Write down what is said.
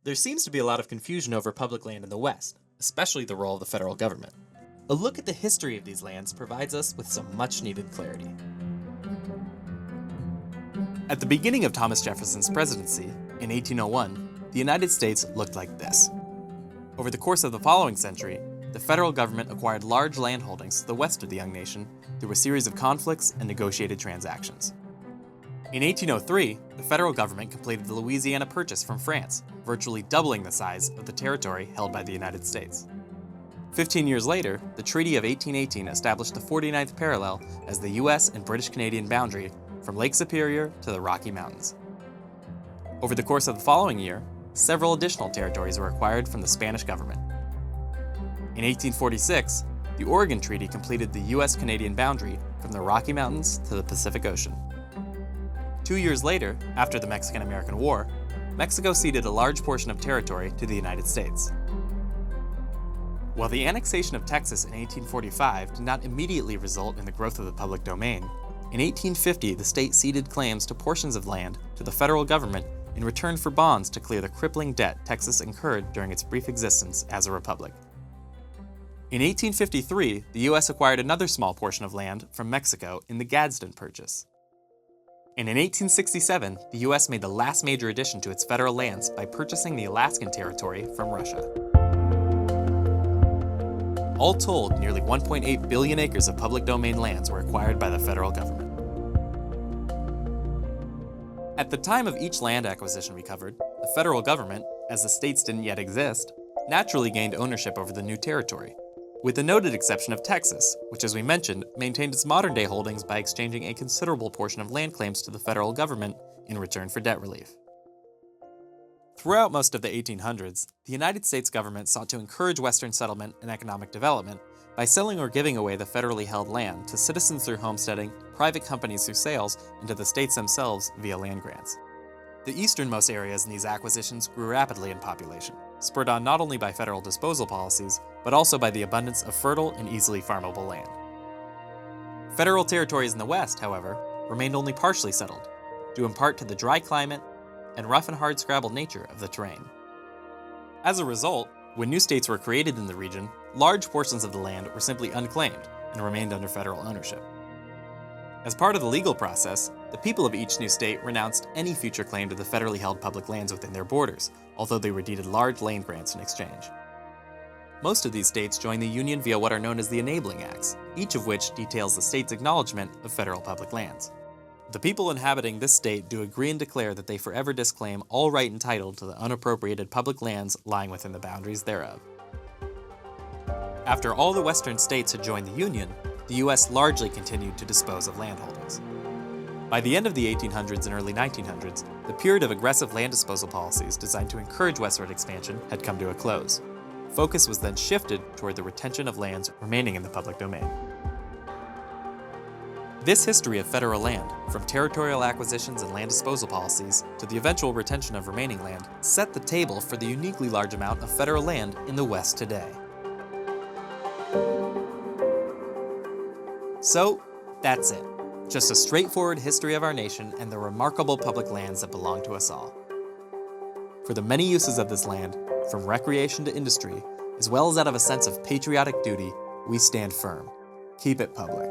There seems to be a lot of confusion over public land in the West, especially the role of the federal government. A look at the history of these lands provides us with some much-needed clarity. At the beginning of Thomas Jefferson's presidency, in 1801, the United States looked like this. Over the course of the following century, the federal government acquired large landholdings to the west of the young nation through a series of conflicts and negotiated transactions. In 1803, the federal government completed the Louisiana Purchase from France, virtually doubling the size of the territory held by the United States. 15 years later, the Treaty of 1818 established the 49th parallel as the U.S. and British Canadian boundary from Lake Superior to the Rocky Mountains. Over the course of the following year, several additional territories were acquired from the Spanish government. In 1846, the Oregon Treaty completed the U.S.-Canadian boundary from the Rocky Mountains to the Pacific Ocean. 2 years later, after the Mexican-American War, Mexico ceded a large portion of territory to the United States. While the annexation of Texas in 1845 did not immediately result in the growth of the public domain, in 1850 the state ceded claims to portions of land to the federal government in return for bonds to clear the crippling debt Texas incurred during its brief existence as a republic. In 1853, the U.S. acquired another small portion of land from Mexico in the Gadsden Purchase. And in 1867, the U.S. made the last major addition to its federal lands by purchasing the Alaskan Territory from Russia. All told, nearly 1.8 billion acres of public domain lands were acquired by the federal government. At the time of each land acquisition we covered, the federal government, as the states didn't yet exist, naturally gained ownership over the new territory, with the noted exception of Texas, which, as we mentioned, maintained its modern-day holdings by exchanging a considerable portion of land claims to the federal government in return for debt relief. Throughout most of the 1800s, the United States government sought to encourage Western settlement and economic development by selling or giving away the federally held land to citizens through homesteading, private companies through sales, and to the states themselves via land grants. The easternmost areas in these acquisitions grew rapidly in population, spurred on not only by federal disposal policies, but also by the abundance of fertile and easily farmable land. Federal territories in the West, however, remained only partially settled, due in part to the dry climate and rough and hard-scrabble nature of the terrain. As a result, when new states were created in the region, large portions of the land were simply unclaimed and remained under federal ownership. As part of the legal process, the people of each new state renounced any future claim to the federally held public lands within their borders, although they were deeded large land grants in exchange. Most of these states joined the Union via what are known as the Enabling Acts, each of which details the state's acknowledgement of federal public lands. The people inhabiting this state do agree and declare that they forever disclaim all right and title to the unappropriated public lands lying within the boundaries thereof. After all the western states had joined the Union, the U.S. largely continued to dispose of landholdings. By the end of the 1800s and early 1900s, the period of aggressive land disposal policies designed to encourage westward expansion had come to a close. Focus was then shifted toward the retention of lands remaining in the public domain. This history of federal land, from territorial acquisitions and land disposal policies to the eventual retention of remaining land, set the table for the uniquely large amount of federal land in the West today. So, that's it. Just a straightforward history of our nation and the remarkable public lands that belong to us all. For the many uses of this land, from recreation to industry, as well as out of a sense of patriotic duty, we stand firm. Keep it public.